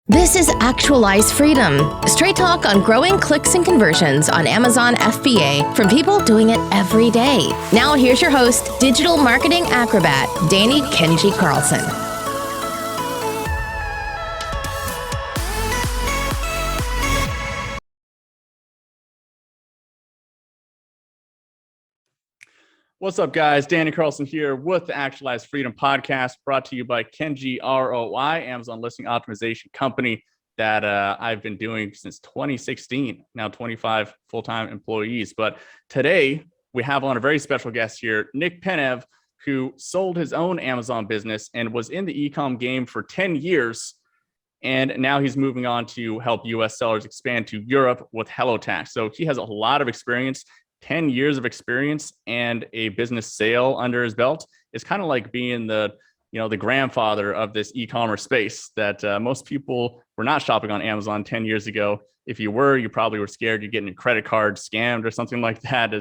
This is Actualize Freedom, straight talk on growing clicks and conversions on Amazon FBA from people doing it every day. Now here's your host, digital marketing acrobat, Danny Kenji Carlson. What's up, guys? Danny Carlson here with the Actualize Freedom podcast, brought to you by Kenji ROI, Amazon listing optimization company that I've been doing since 2016, now 25 full-time employees. But today we have on a very special guest here, Nick Penev, who sold his own Amazon business and was in the e-com game for 10 years. And now he's moving on to help US sellers expand to Europe with HelloTax. So he has a lot of experience. 10 years of experience and a business sale under his belt is kind of like being the grandfather of this e-commerce space that most people were not shopping on Amazon 10 years ago. If you were, you probably were scared you're getting a credit card scammed or something like that,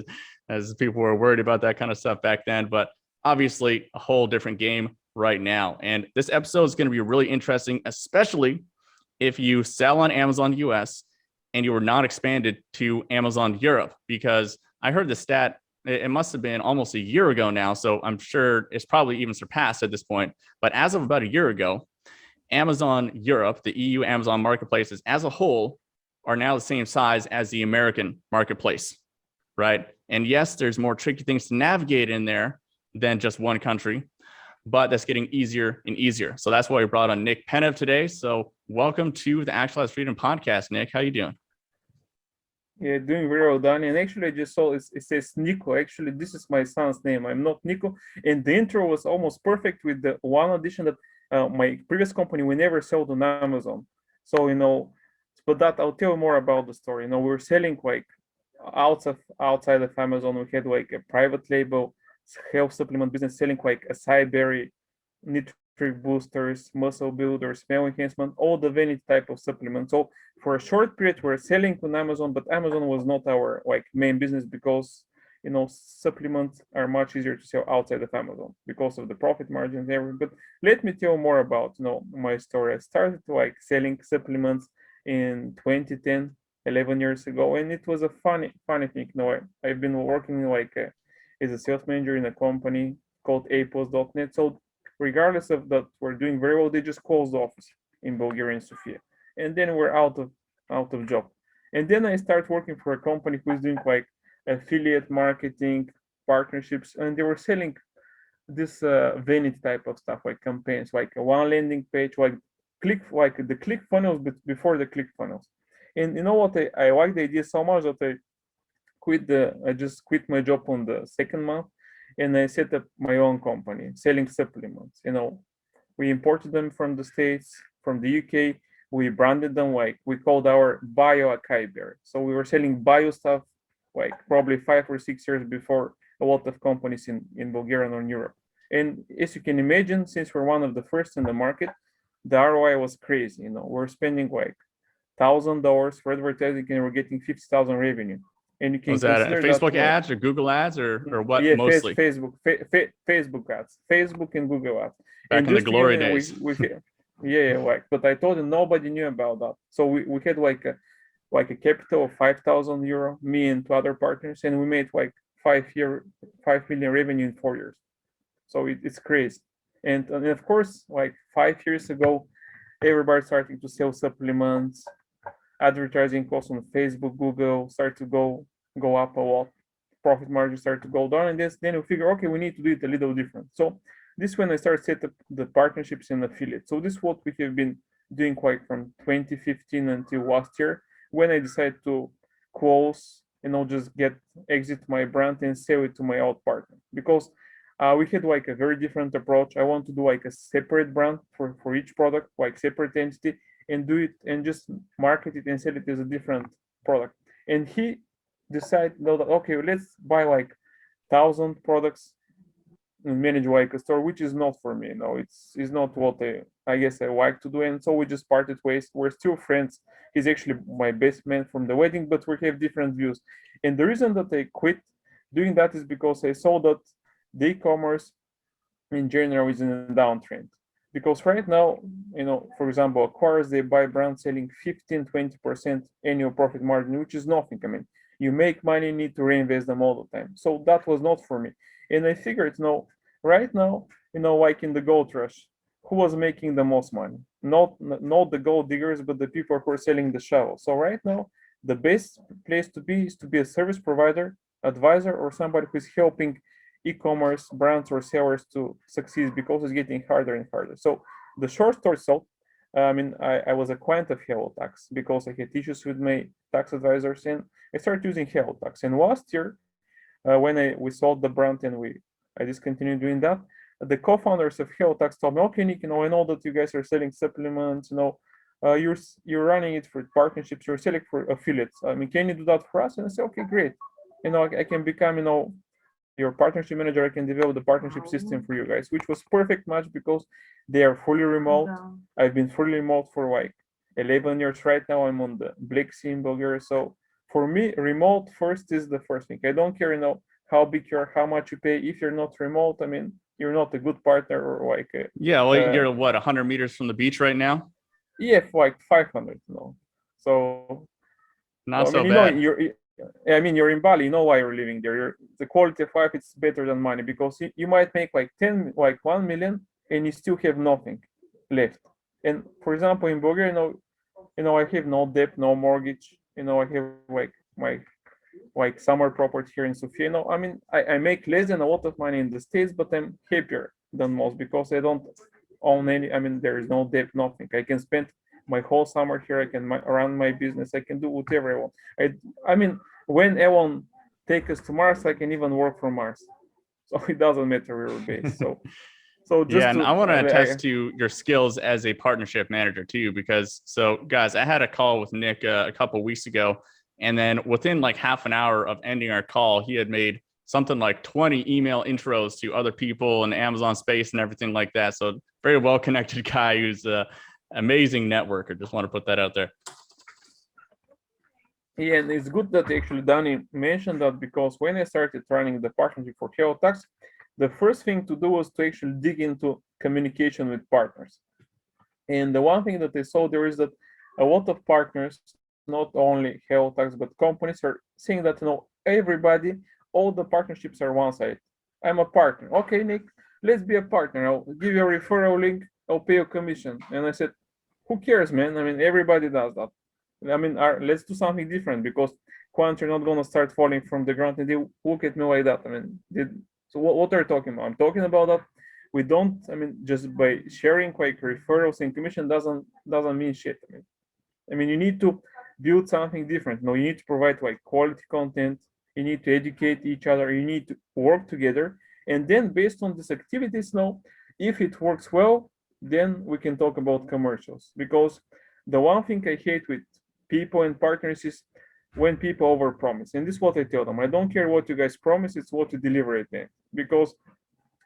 as people were worried about that kind of stuff back then. But obviously a whole different game right now. And this episode is going to be really interesting, especially if you sell on Amazon US and you were not expanded to Amazon Europe, because I heard the stat, it must have been almost a year ago now, so I'm sure it's probably even surpassed at this point. But as of about a year ago, Amazon Europe, the EU Amazon marketplaces as a whole, are now the same size as the American marketplace, right? And yes, there's more tricky things to navigate in there than just one country, but that's getting easier and easier. So that's why we brought on Nick Penev today. So welcome to the Actualize Freedom podcast, Nick. How you doing? Yeah, doing very well, Danny. And actually, I just saw it says Nico. Actually, this is my son's name. I'm not Nico. And the intro was almost perfect with the one addition that my previous company, we never sold on Amazon. So, but that I'll tell you more about the story. We were selling like outside of Amazon. We had like a private label health supplement business selling like acai berry, nutrient boosters, muscle builders, smell enhancement, all the vanity type of supplements. So for a short period, we're selling on Amazon, but Amazon was not our main business because supplements are much easier to sell outside of Amazon because of the profit margins and everything. But let me tell more about my story. I started selling supplements in 2010, 11 years ago, and it was a funny thing. I've been working as a sales manager in a company called apos.net. So regardless of that, we're doing very well. They just closed the office in Bulgaria and Sofia, and then we're out of job. And then I start working for a company who's doing affiliate marketing, partnerships, and they were selling this vanity type of stuff, like campaigns, like a one landing page, the click funnels, but before the click funnels. And you know what? I like the idea so much that I just quit my job on the second month. And I set up my own company selling supplements. We imported them from the States, from the UK. We branded them we called our bio acai berry. So we were selling bio stuff probably 5 or 6 years before a lot of companies in Bulgaria and in Europe. And as you can imagine, since we're one of the first in the market, the ROI was crazy. We're spending $1,000 for advertising and we're getting 50,000 revenue. And you can was that Facebook ads or Google ads or what? Yeah, mostly Facebook ads, Facebook and Google ads. Back in the glory days. But I told you nobody knew about that. So we had a capital of 5,000 euro, me and two other partners, and we made 5 million revenue in 4 years. So it's crazy. And of course, 5 years ago, everybody starting to sell supplements. Advertising costs on Facebook, Google start to go up a lot. Profit margins start to go down, and then we figure, okay, we need to do it a little different. So this when I started set up the partnerships and affiliates. So this is what we have been doing from 2015 until last year, when I decided to close and just exit my brand and sell it to my old partner, because we had a very different approach. I want to do a separate brand for each product, separate entity, and do it and just market it and sell it as a different product. And he decided that, okay, let's buy 1,000 products and manage a store, which is not for me. It's not what I guess I like to do. And so we just parted ways. We're still friends. He's actually my best man from the wedding, but we have different views. And the reason that I quit doing that is because I saw that the e-commerce in general is in a downtrend. Because right now, for example, acquirers, they buy brands selling 15-20% annual profit margin, which is nothing. I mean, you make money, you need to reinvest them all the time. So that was not for me. And I figured, right now, like in the gold rush, who was making the most money? Not the gold diggers, but the people who are selling the shovel. So right now, the best place to be is to be a service provider, advisor, or somebody who is helping e-commerce brands or sellers to succeed, because it's getting harder and harder. So the short story short, I was a client of HelloTax because I had issues with my tax advisors, and I started using HelloTax. And last year, when we sold the brand and I discontinued doing that, the co-founders of HelloTax told me, okay, Nick, I know that you guys are selling supplements, you're running it for partnerships, you're selling for affiliates. Can you do that for us? And I said, okay, great. I can become, your partnership manager. I can develop the partnership system for you guys, which was perfect match because they are fully remote. I've been fully remote for like 11 years right now. I'm on the Black Sea in Bulgaria. So for me, remote first is the first thing. I don't care, how big you are, how much you pay. If you're not remote, you're not a good partner or like. You're what, 100 meters from the beach right now? Yeah, like 500, So not so bad. You're in Bali. You know why you're living there. The quality of life is better than money, because you might make like 1 million, and you still have nothing left. And for example, in Bulgaria, I have no debt, no mortgage. I have like my summer property here in Sofia. I make less than a lot of money in the States, but I'm happier than most because I don't own any. There is no debt, nothing. I can spend my whole summer here. I can run my business. I can do whatever I want. When Elon take us to Mars, I can even work from Mars. So it doesn't matter where we're based. So just and I want to attest to your skills as a partnership manager too, because guys, I had a call with Nick a couple of weeks ago, and then within like half an hour of ending our call, he had made something like 20 email intros to other people in the Amazon space and everything like that. So very well connected guy who's amazing networker. Just want to put that out there. Yeah, and it's good that actually Danny mentioned that, because when I started running the partnership for HelloTax, the first thing to do was to actually dig into communication with partners. And the one thing that I saw there is that a lot of partners, not only HelloTax, but companies, are saying that, everybody, all the partnerships are one-sided. I'm a partner. Okay, Nick, let's be a partner. I'll give you a referral link. I'll pay you commission. And I said, who cares, man? Everybody does that. Let's do something different, because clients are not going to start falling from the ground and they look at me like that. So what are you talking about? I'm talking about that we don't. Just by sharing like referrals and commission doesn't mean shit. You need to build something different. You need to provide like quality content. You need to educate each other. You need to work together, and then based on these activities, if it works well, then we can talk about commercials. Because the one thing I hate with people and partners is when people overpromise. And this is what I tell them. I don't care what you guys promise, it's what you deliver at the end. Because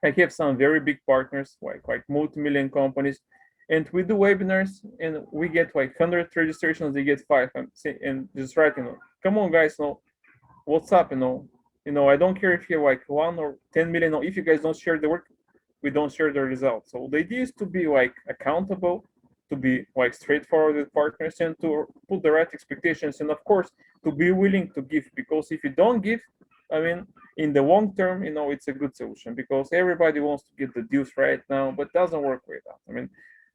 I have some very big partners, like multi-million companies, and we do webinars and we get like 100 registrations, they get 5, and just write, come on guys, what's up, I don't care if you have like 1 or 10 million, if you guys don't share the work, we don't share the results. So the idea is to be like accountable, to be like straightforward with partners, and to put the right expectations, and of course to be willing to give, because if you don't give, in the long term, it's a good solution, because everybody wants to get the deals right now, but doesn't work with that.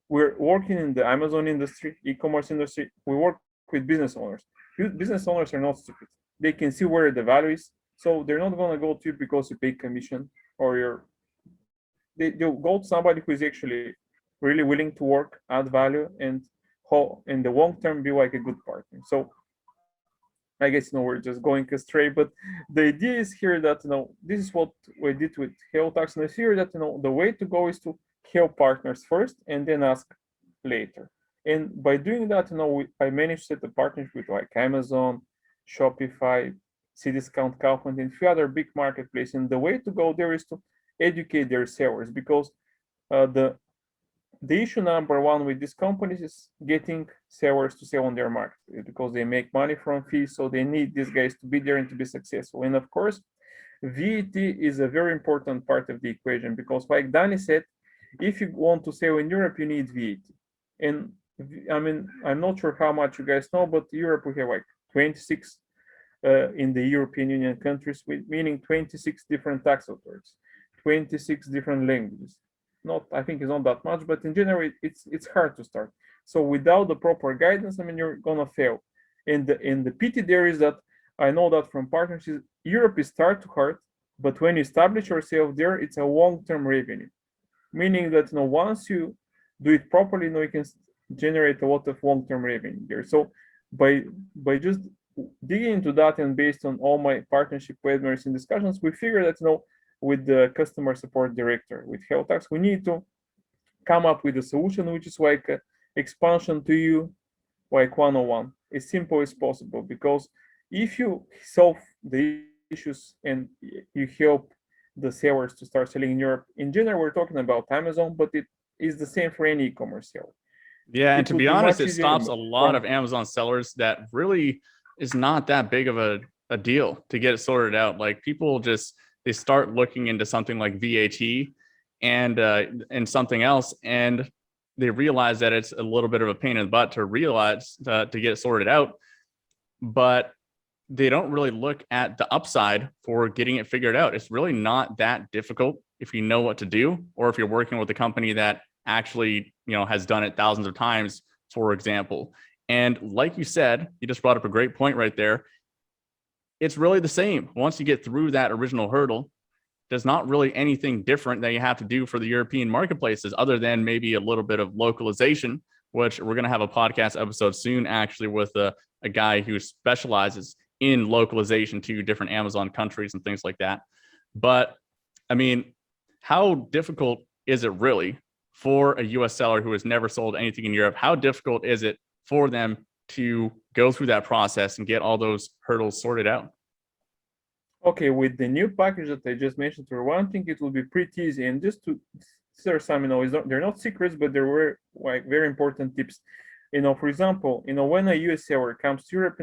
We're working in the Amazon industry, e-commerce industry. We work with business owners. Business owners are not stupid. They can see where the value is, so they're not going to go to you because you pay commission, or they'll go to somebody who is actually really willing to work, add value, and in the long term be like a good partner. So I guess we're just going astray, but the idea is here that this is what we did with HelloTax, and I figure that the way to go is to help partners first and then ask later. And by doing that, I managed to set a partnership with like Amazon, Shopify, Cdiscount, Kaufland, and a few other big marketplaces. And the way to go there is to educate their sellers, because the issue number one with these companies is getting sellers to sell on their market, because they make money from fees, so they need these guys to be there and to be successful. And of course, VAT is a very important part of the equation, because like Danny said, If you want to sell in Europe, you need VAT. And I mean, I'm not sure how much you guys know, but Europe, we have like 26 in the European Union countries, meaning 26 different tax authorities, 26 different languages. Not, I think it's not that much, but in general, it's hard to start. So without the proper guidance, I mean, you're gonna fail. And the pity there is that I know that from partnerships, Europe is start to hard, but when you establish yourself there, it's a long-term revenue, meaning that once you do it properly, you can generate a lot of long-term revenue there. So by just digging into that and based on all my partnership webinars and discussions, we figured that with the customer support director with health tax, we need to come up with a solution which is like expansion to you like 101, as simple as possible. Because if you solve the issues and you help the sellers to start selling in Europe, in general, we're talking about Amazon, but it is the same for any e-commerce seller. Yeah, and to be honest, it stops a lot of Amazon sellers that really is not that big of a deal to get it sorted out. Like people just, they start looking into something like VAT and something else, and they realize that it's a little bit of a pain in the butt to realize to get it sorted out, but they don't really look at the upside for getting it figured out. It's really not that difficult if you know what to do, or if you're working with a company that actually, has done it thousands of times, for example. And like you said, you just brought up a great point right there. It's really the same. Once you get through that original hurdle, there's not really anything different that you have to do for the European marketplaces, other than maybe a little bit of localization, which we're going to have a podcast episode soon, actually, with a guy who specializes in localization to different Amazon countries and things like that. But I mean, how difficult is it really for a US seller who has never sold anything in Europe? How difficult is it for them to go through that process and get all those hurdles sorted out? Okay, with the new package that I just mentioned, for one thing, it will be pretty easy. And just to share some, they're not secrets, but there were like very important tips. For example, when a US seller comes to Europe,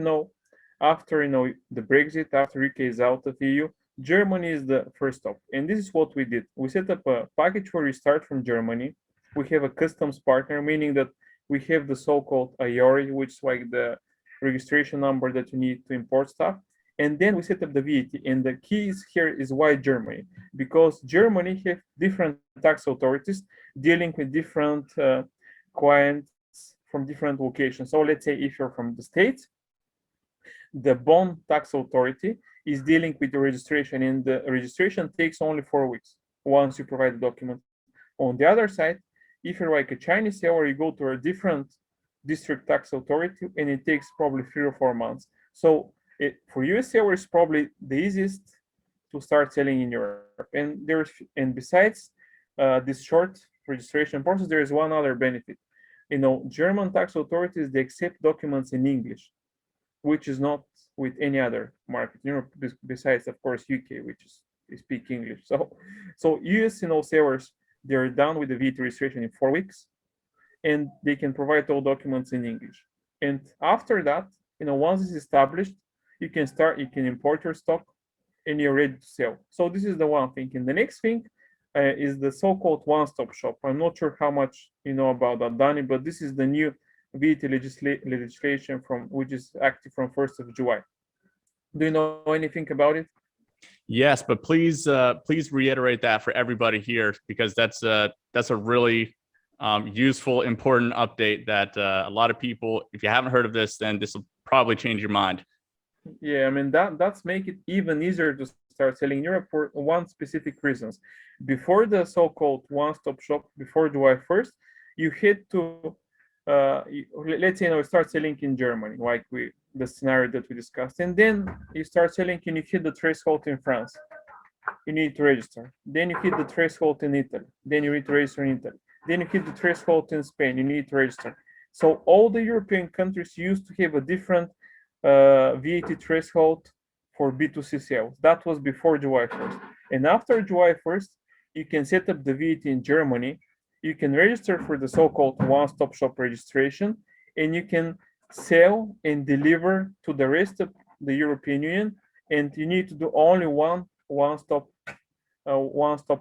after the Brexit, after UK is out of EU, Germany is the first stop. And this is what we did. We set up a package where we start from Germany. We have a customs partner, meaning that we have the so-called IORI, which is like the registration number that you need to import stuff. And then we set up the VAT. And the key here is why Germany, because Germany have different tax authorities dealing with different clients from different locations. So let's say if you're from the States, the Bonn tax authority is dealing with the registration, and the registration takes only 4 weeks once you provide the document. On the other side, if you're like a Chinese seller, you go to a different district tax authority, and it takes probably 3 or 4 months. So for US sellers, probably the easiest to start selling in Europe. And besides this short registration process, there is one other benefit. German tax authorities, they accept documents in English, which is not with any other market, besides, of course, UK, which is they speak English. So US, sellers, they're done with the VAT registration in 4 weeks, and they can provide all documents in English. And after that, once it's established, you can import your stock, and you're ready to sell. So this is the one thing. And the next thing is the so-called one-stop shop. I'm not sure how much you know about that, Danny, but this is the new VAT legislation which is active from 1st of July. Do you know anything about it? Yes, but please reiterate that for everybody here, because that's a really useful, important update that a lot of people, if you haven't heard of this, then this will probably change your mind. Yeah, I mean, that's make it even easier to start selling in Europe for one specific reasons. Before the so-called one-stop shop, before July 1st, you had to let's say start selling in Germany, like the scenario that we discussed, and then you start selling and you hit the threshold in France, you need to register. Then you hit the threshold in Italy, then you need to register in Italy. Then you hit the threshold in Spain, you need to register. So all the European countries used to have a different VAT threshold for B2C sales. That was before July 1st. And after July 1st, you can set up the VAT in Germany. You can register for the so-called one-stop shop registration, and you can sell and deliver to the rest of the European Union. And you need to do only one one-stop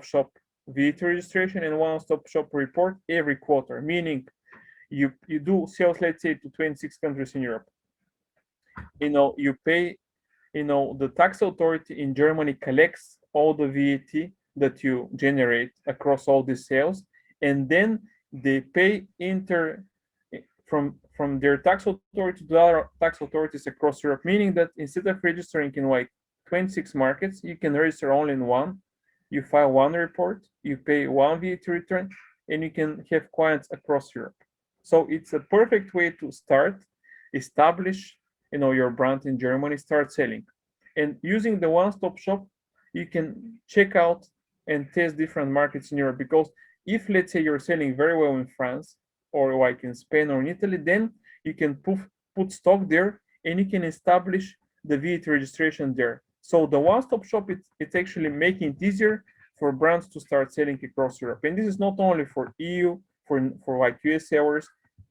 shop VAT registration and one-stop shop report every quarter, meaning you do sales, let's say, to 26 countries in Europe. You pay, the tax authority in Germany collects all the VAT that you generate across all the sales, and then they pay from their tax authority to other tax authorities across Europe, meaning that instead of registering in like 26 markets, you can register only in one. You file one report, you pay one VAT return, and you can have clients across Europe. So it's a perfect way to start, establish, your brand in Germany, start selling. And using the one-stop shop, you can check out and test different markets in Europe. Because if, let's say, you're selling very well in France, or like in Spain or in Italy, then you can put stock there and you can establish the VAT registration there. So the one-stop shop, it's actually making it easier for brands to start selling across Europe. And this is not only for EU, for like US sellers,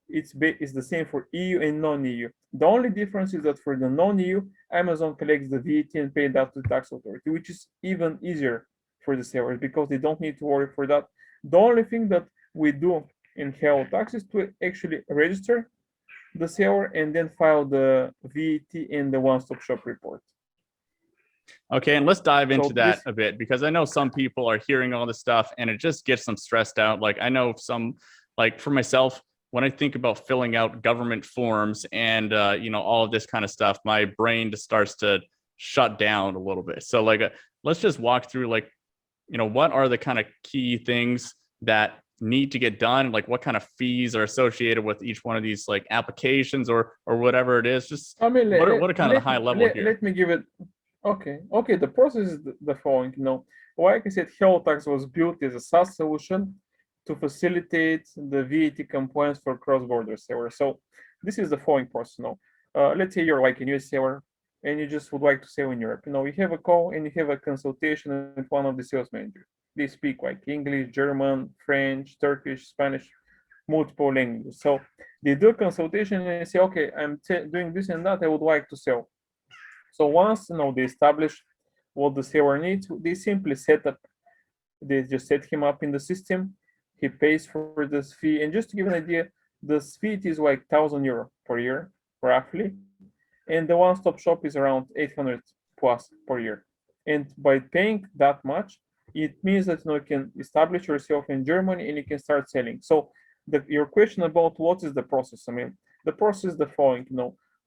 it's the same for EU and non-EU. The only difference is that for the non-EU, Amazon collects the VAT and pays that to the tax authority, which is even easier for the sellers because they don't need to worry for that. The only thing that we do in Hello Tax is to actually register the seller and then file the VAT in the one-stop shop report. Okay, and let's dive into that a bit, because I know some people are hearing all this stuff and it just gets them stressed out. Like I know like for myself, when I think about filling out government forms and all of this kind of stuff, my brain just starts to shut down a little bit. So like let's just walk through what are the kind of key things that need to get done, like what kind of fees are associated with each one of these like applications or whatever it is. Just what are kind of the high level here? Let me give it. Okay. The process is the following. Like I said, Hello Tax was built as a SaaS solution to facilitate the VAT compliance for cross-border sellers. So this is the following process. Let's say you're like a new seller and you just would like to sell in Europe. You have a call and you have a consultation with one of the sales managers. They speak like English, German, French, Turkish, Spanish, multiple languages. So they do a consultation and say, okay, I'm doing this and that, I would like to sell. So once they establish what the seller needs, they simply they just set him up in the system. He pays for this fee. And just to give an idea, this fee is like €1,000 per year, roughly. And the one-stop shop is around 800 plus per year. And by paying that much, it means that you can establish yourself in Germany and you can start selling. So your question about what is the process? The process is the following.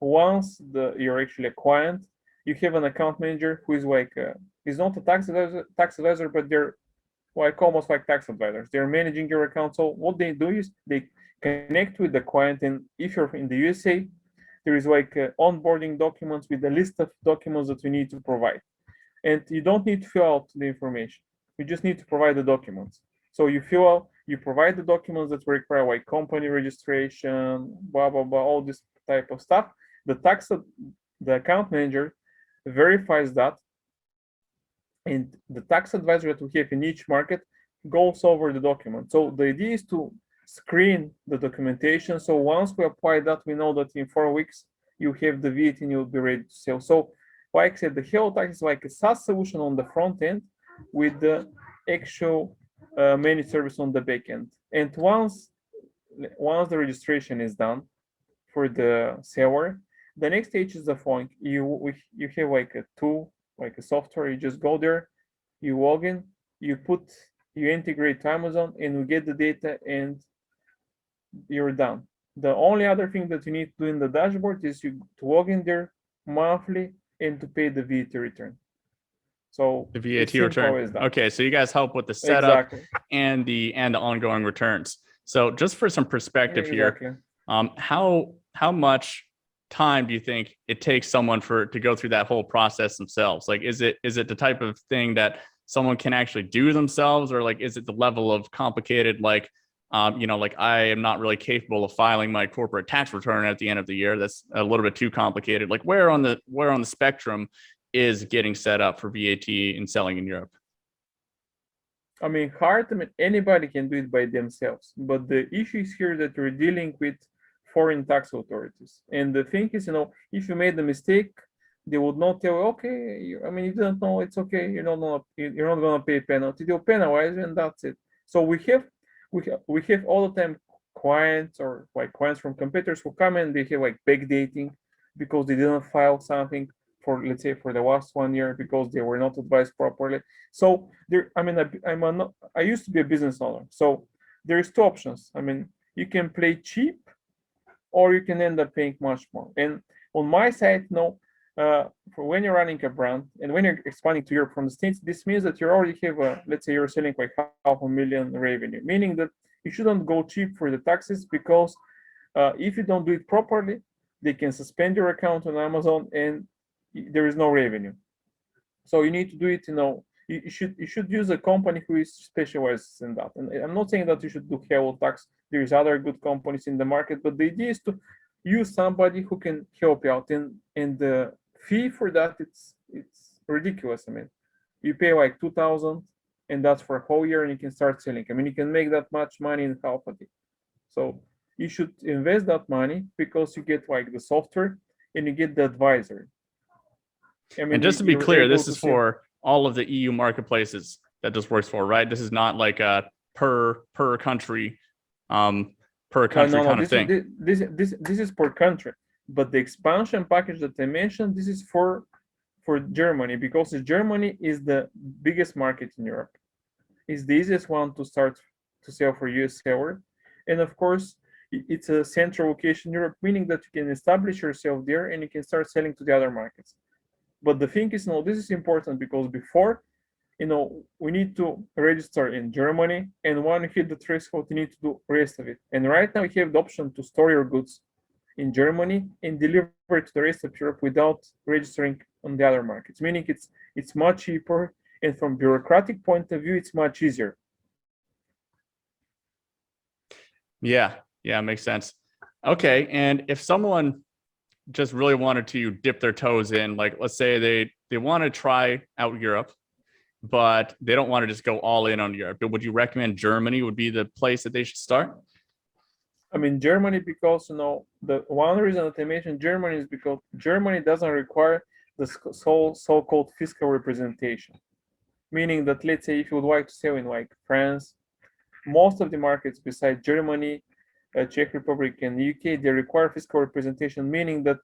Once you're actually a client, you have an account manager who is like he's not a tax advisor, but they're like almost like tax advisors. They're managing your account. So what they do is they connect with the client, and if you're in the USA, there is like onboarding documents with a list of documents that we need to provide. And you don't need to fill out the information. You just need to provide the documents. So you provide the documents that require like company registration, blah, blah, blah, all this type of stuff. The account manager verifies that. And the tax advisor that we have in each market goes over the document. So the idea is to screen the documentation. So once we apply that, we know that in 4 weeks, you have the VAT and you'll be ready to sell. So like I said, the Hello Tax is like a SaaS solution on the front end with the actual managed service on the back end. And once the registration is done for the seller, the next stage is the following. You have like a tool, like a software. You just go there, you log in, you integrate to Amazon, and you get the data, and you're done. The only other thing that you need to do in the dashboard is to log in there monthly and to pay the VAT return. So the VAT return. Okay, so you guys help with the setup and the ongoing returns. So just for some perspective here, how much time do you think it takes someone to go through that whole process themselves? Like, is it the type of thing that someone can actually do themselves, or like is it the level of complicated, like like I am not really capable of filing my corporate tax return at the end of the year. That's a little bit too complicated. Like where on the spectrum is getting set up for VAT and selling in Europe? Anybody can do it by themselves, but the issue is here that we're dealing with foreign tax authorities. And the thing is, if you made a mistake, they would not tell you, okay, I mean, you don't know, it's okay, you're not gonna pay penalty. They'll penalize you, and that's it. So we have all the time clients or like clients from competitors who come in, they have like backdating because they didn't file something for, let's say, for the last 1 year because they were not advised properly. So there, I mean, I used to be a business owner. So there's two options. I mean, you can play cheap or you can end up paying much more. And on my side, no, for when you're running a brand and when you're expanding to Europe from the States, this means that you already have let's say you're selling like 500,000 revenue, meaning that you shouldn't go cheap for the taxes because if you don't do it properly, they can suspend your account on Amazon and there is no revenue. So you need to do it, you should use a company who is specialized in that. And I'm not saying that you should do Hello Tax. There's other good companies in the market, but the idea is to use somebody who can help you out. And the fee for that, it's ridiculous. I mean, you pay like 2,000 and that's for a whole year and you can start selling. I mean, you can make that much money in half a day. So you should invest that money because you get like the software and you get the advisory. I mean, and just to be clear, this is see for all of the EU marketplaces that this works for, right? This is not like a per country no, kind of thing. this is per country, but the expansion package that I mentioned, this is for Germany because Germany is the biggest market in Europe. It's the easiest one to start to sell for US seller, and of course, it's a central location in Europe, meaning that you can establish yourself there and you can start selling to the other markets. But the thing is, this is important because before, we need to register in Germany, and when you hit the threshold, you need to do the rest of it. And right now, you have the option to store your goods in Germany and deliver it to the rest of Europe without registering on the other markets. Meaning, it's much cheaper, and from bureaucratic point of view, it's much easier. Yeah, makes sense. Okay, and if someone just really wanted to dip their toes in, like let's say they want to try out Europe, but they don't want to just go all in on Europe, would you recommend Germany would be the place that they should start? I mean, Germany, because the one reason that I mentioned Germany is because Germany doesn't require the so-called fiscal representation, meaning that, let's say, if you would like to sell in like France, most of the markets besides Germany, Czech Republic, and UK, they require fiscal representation, meaning that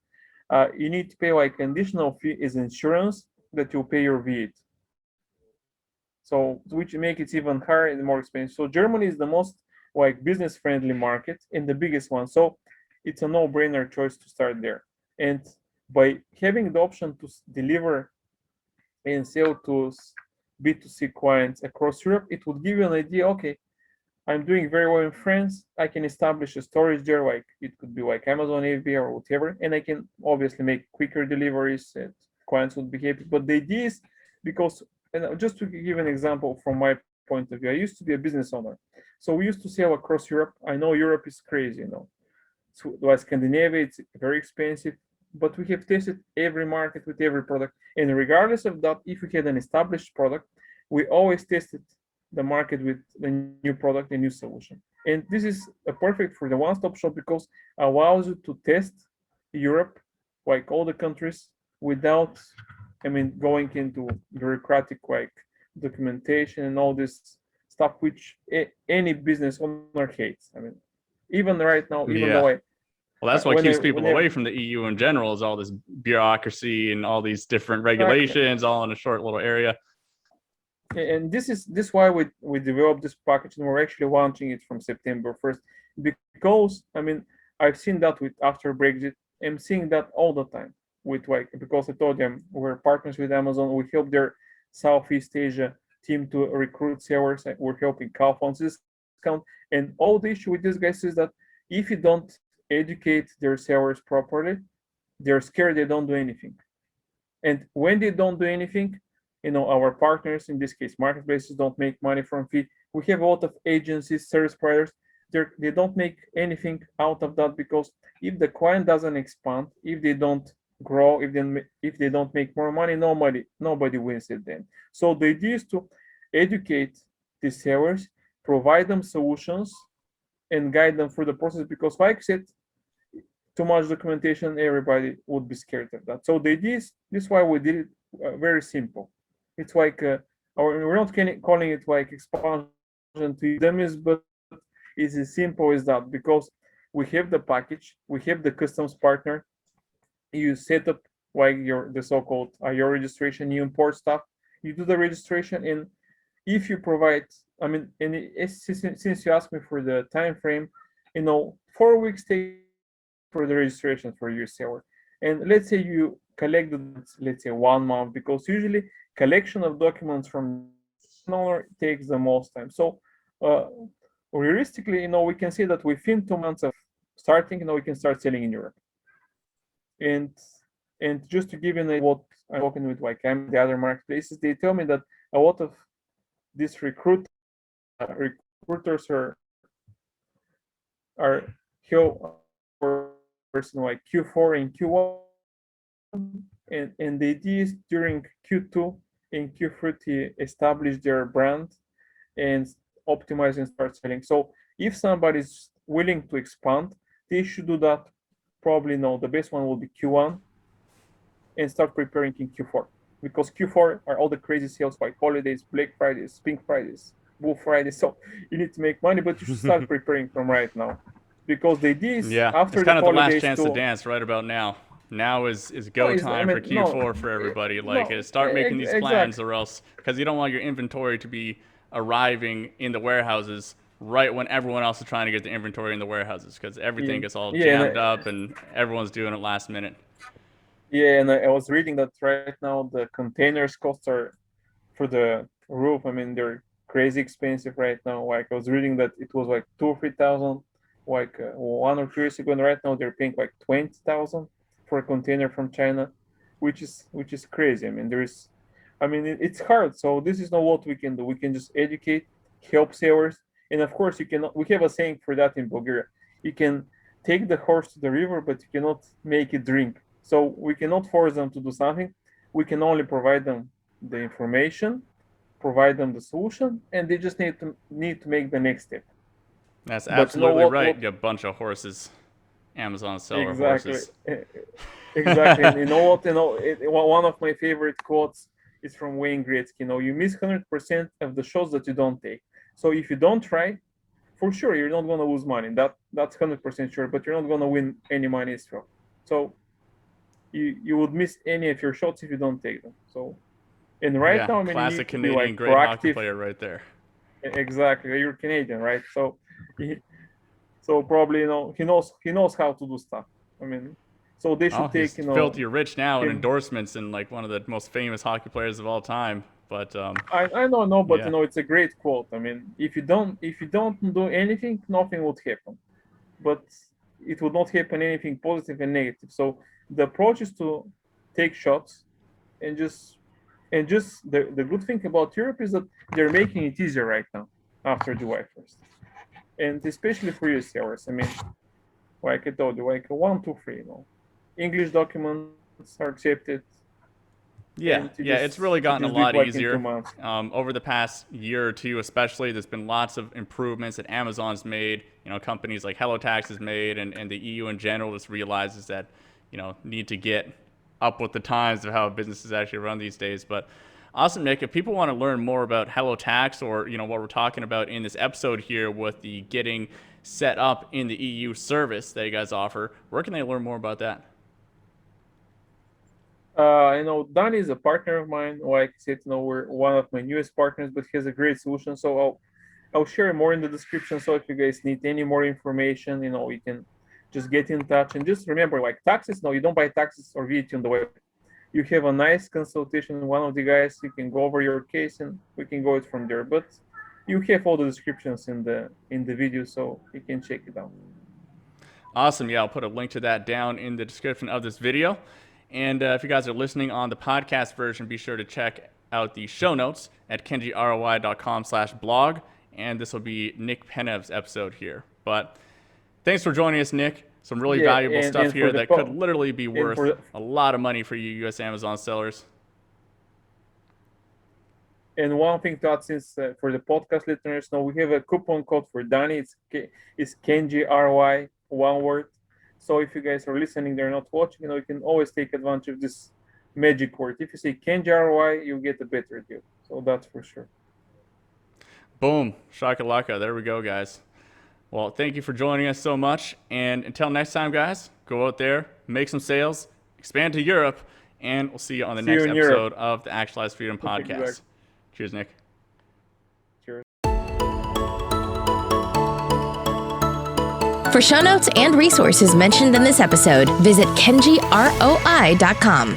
you need to pay like an additional fee is insurance that you'll pay your VAT. So which makes it even higher and more expensive. So Germany is the most like business-friendly market and the biggest one. So it's a no-brainer choice to start there. And by having the option to deliver and sell to B2C clients across Europe, it would give you an idea, okay, I'm doing very well in France. I can establish a storage there, like it could be like Amazon FBA or whatever, and I can obviously make quicker deliveries and clients would be happy. But the idea is because, and just to give an example from my point of view, I used to be a business owner. So we used to sell across Europe. I know Europe is crazy, So like Scandinavia, it's very expensive, but we have tested every market with every product. And regardless of that, if we had an established product, we always tested the market with the new product, a new solution. And this is perfect for the one-stop shop because allows you to test Europe, like all the countries, without, going into bureaucratic like documentation and all this stuff, which any business owner hates. Even right now, even though well, that's what keeps people away from the EU in general is all this bureaucracy and all these different regulations all in a short little area. And this is why we developed this package, and we're actually launching it from September 1st because I've seen that with after Brexit. I'm seeing that all the time with because I told them we're partners with Amazon. We help their Southeast Asia team to recruit sellers. We're helping Calphone's discount, and all the issue with these guys is that if you don't educate their sellers properly, they're scared they don't do anything, and when they don't do anything, our partners, in this case marketplaces, don't make money from fee. We have a lot of agencies, service providers, they don't make anything out of that because if the client doesn't expand, if they don't grow, if they don't make more money, nobody wins it then. So the idea is to educate the sellers, provide them solutions, and guide them through the process because, like I said, too much documentation, everybody would be scared of that. So the idea is this is why we did it very simple. It's like we're not calling it like expansion to dummies, but it's as simple as that because we have the package, we have the customs partner. You set up like the so-called your registration, you import stuff, you do the registration, and if you provide, I mean, and since you asked me for the time frame, 4 weeks take for the registration for your seller. And let's say you collect let's say 1 month, because usually collection of documents from owner takes the most time. So realistically, we can say that within 2 months of starting, we can start selling in Europe. And just to give you what I'm working with, like I'm the other marketplaces, they tell me that a lot of these recruiters are person like Q4 and Q1, and the idea is during Q2 and Q3 to establish their brand and optimize and start selling. So if somebody's willing to expand, they should do that. Probably the best one will be Q1 and start preparing in Q4, because Q4 are all the crazy sales like holidays, Black Fridays, Pink Fridays, Bull Fridays. So you need to make money, but you should start preparing from right now, because the idea is after it's kind the of the last holidays chance to dance right about now. Now is go time for Q4 for everybody. Start making these plans, or else, because you don't want your inventory to be arriving in the warehouses right when everyone else is trying to get the inventory in the warehouses, because everything gets all jammed up and everyone's doing it last minute. Yeah, and I was reading that right now the containers costs are for the roof. I mean, they're crazy expensive right now. Like I was reading that it was like 2 or 3 thousand, like 1 or 2 years ago, and right now they're paying like 20,000 for a container from China, which is crazy. I mean, it's hard. So this is not what we can do. We can just educate, help sellers, and of course we have a saying for that in Bulgaria. You can take the horse to the river, but you cannot make it drink. So we cannot force them to do something. We can only provide them the information, provide them the solution, and they just need to make the next step. That's absolutely right. You bunch of horses, Amazon seller horses. Exactly. And you know what? One of my favorite quotes is from Wayne Gretzky. You miss 100% of the shots that you don't take. So if you don't try, for sure you're not going to lose money. That's 100% sure. But you're not going to win any money as well. So you would miss any of your shots if you don't take them. So, and right now, I mean, classic you need to Canadian be like great proactive. hockey player right there. Exactly, you're Canadian, right? So, probably he knows how to do stuff. I mean, so they should take he's filthy rich now in endorsements and like one of the most famous hockey players of all time. But I don't know, but it's a great quote. I mean, if you don't do anything, nothing would happen. But it would not happen anything positive and negative. So the approach is to take shots and just the good thing about Europe is that they're making it easier right now after July 1st, and especially for your sellers. I mean, like I told you, like 1, 2, 3, English documents are accepted. It's really gotten a lot easier over the past year or two, especially. There's been lots of improvements that Amazon's made. Companies like HelloTax has made, and the EU in general just realizes that need to get up with the times of how businesses actually run these days. But awesome, Nick. If people want to learn more about HelloTax or what we're talking about in this episode here with the getting set up in the EU service that you guys offer, where can they learn more about that? Danny is a partner of mine. Like I said, we're one of my newest partners, but he has a great solution. So I'll share more in the description. So if you guys need any more information, you can just get in touch. And just remember, like taxes, no, you don't buy taxes or VAT on the web. You have a nice consultation with one of the guys. You can go over your case and we can go it from there. But you have all the descriptions in the video, so you can check it out. Awesome. Yeah, I'll put a link to that down in the description of this video. And if you guys are listening on the podcast version, be sure to check out the show notes at kenjiroi.com/blog. And this will be Nick Penev's episode here. But thanks for joining us, Nick. Some really valuable stuff here that could literally be worth a lot of money for you U.S. Amazon sellers. And one thing to add, since for the podcast listeners, we have a coupon code for Danny. It's Kenji ROI, one word. So if you guys are listening, they're not watching, you can always take advantage of this magic word. If you say Kenji ROI, you'll get a better deal. So that's for sure. Boom. Shakalaka. There we go, guys. Well, thank you for joining us so much. And until next time, guys, go out there, make some sales, expand to Europe, and we'll see you on the next episode of the Actualize Freedom podcast. Exactly. Cheers, Nick. Cheers. For show notes and resources mentioned in this episode, visit kenjiroi.com.